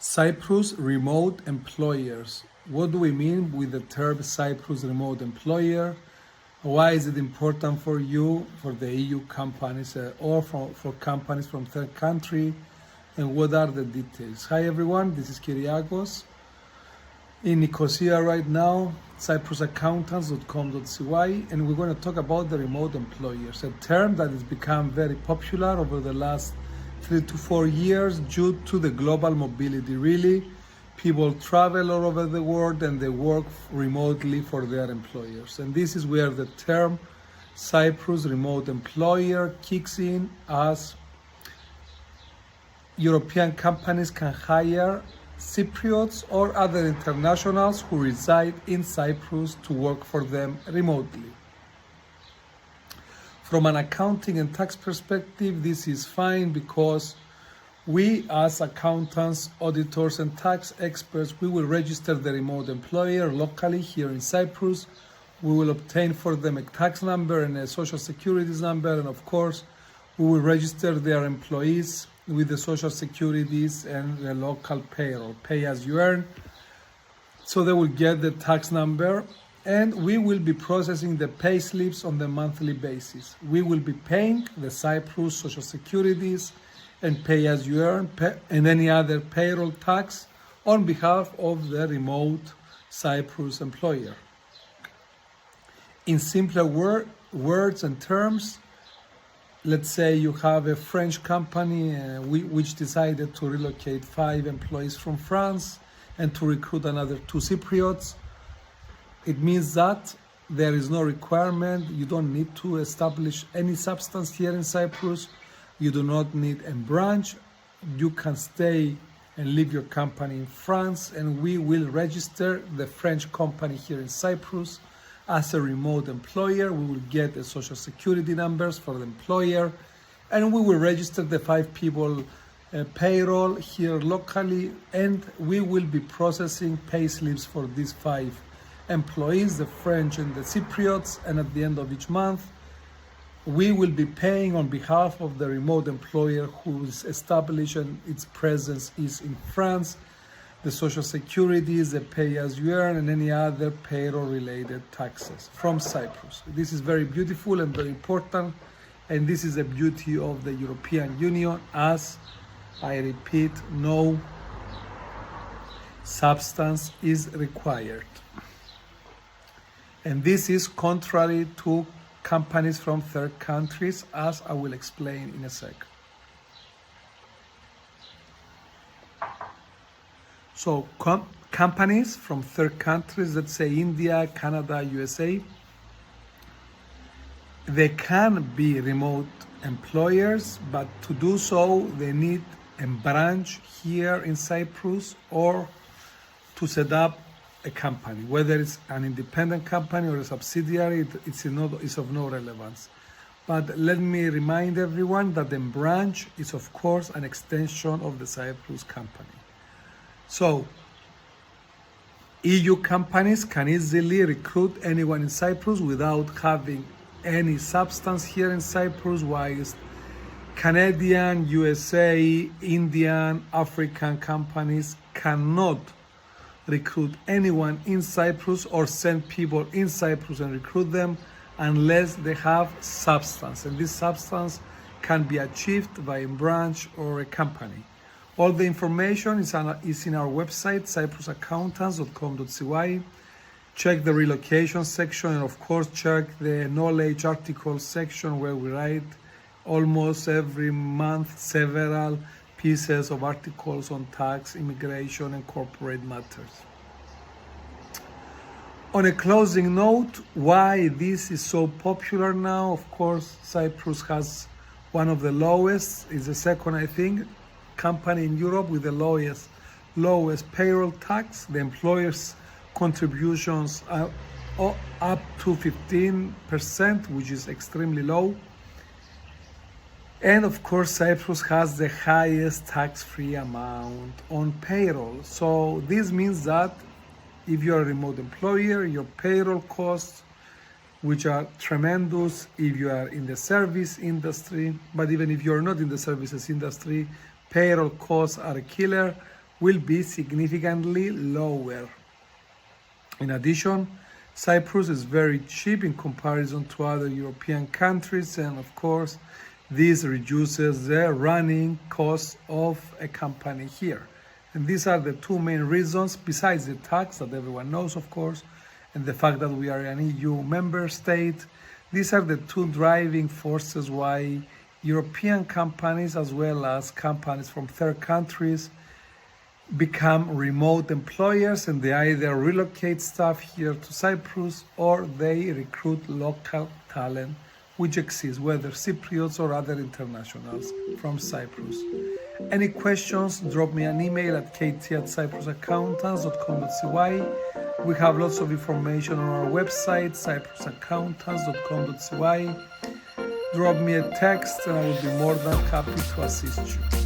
Cyprus remote employers. What do we mean with the term Cyprus remote employer? Why is it important for you, for the EU companies, or for companies from third country? And what are the details? Hi everyone, this is Kyriakos in Nicosia right now, cyprusaccountants.com.cy, and we're going to talk about the remote employers, a term that has become very popular over the last 3 to 4 years due to the global mobility. Really, people travel all over the world and they work remotely for their employers. And this is where the term Cyprus remote employer kicks in, as European companies can hire Cypriots or other internationals who reside in Cyprus to work for them remotely. From an accounting and tax perspective, this is fine because we as accountants, auditors and tax experts, we will register the remote employer locally here in Cyprus. We will obtain for them a tax number and a social securities number, and of course we will register their employees with the social securities and the local payroll, pay as you earn. So they will get the tax number, and we will be processing the pay slips on the monthly basis. We will be paying the Cyprus social securities and pay as you earn and any other payroll tax on behalf of the remote Cyprus employer. In simpler words and terms, let's say you have a French company which decided to relocate 5 employees from France and to recruit another 2 Cypriots. It means that there is no requirement, you don't need to establish any substance here in Cyprus, you do not need a branch, you can stay and leave your company in France, and we will register the French company here in Cyprus as a remote employer. We will get the social security numbers for the employer, and we will register the 5 people payroll here locally, and we will be processing pay slips for these 5 employees, the French and the Cypriots, and at the end of each month we will be paying on behalf of the remote employer who is established and its presence is in France, the social securities, the pay as you earn, and any other payroll related taxes from Cyprus. This is very beautiful and very important, and this is the beauty of the European Union, as I repeat, no substance is required. And this is contrary to companies from third countries, as I will explain in a sec. So companies from third countries, let's say India, Canada, USA, they can be remote employers, but to do so they need a branch here in Cyprus or to set up a company. Whether it's an independent company or a subsidiary, it's of no relevance. But let me remind everyone that the branch is of course an extension of the Cyprus company. So EU companies can easily recruit anyone in Cyprus without having any substance here in Cyprus, whilst Canadian, USA, Indian, African companies cannot recruit anyone in Cyprus or send people in Cyprus and recruit them unless they have substance, and this substance can be achieved by a branch or a company. All the information is in our website, cyprusaccountants.com.cy. Check the relocation section, and of course check the knowledge articles section, where we write almost every month several pieces of articles on tax, immigration and corporate matters. On a closing note, why this is so popular now? Of course, Cyprus has one of the lowest, is the second I think, company in Europe with the lowest payroll tax. The employers' contributions are up to 15%, which is extremely low. And of course, Cyprus has the highest tax-free amount on payroll. So this means that if you're a remote employer, your payroll costs, which are tremendous if you are in the service industry, but even if you're not in the services industry, payroll costs are a killer. will be significantly lower. In addition, Cyprus is very cheap in comparison to other European countries, and of course, this reduces the running costs of a company here. And these are the two main reasons, besides the tax that everyone knows, of course, and the fact that we are an EU member state. These are the two driving forces why European companies, as well as companies from third countries, become remote employers, and they either relocate staff here to Cyprus or they recruit local talent which exists, whether Cypriots or other internationals from Cyprus. Any questions, drop me an email at kt@cyprusaccountants.com.cy. We have lots of information on our website, cyprusaccountants.com.cy. Drop me a text and I will be more than happy to assist you.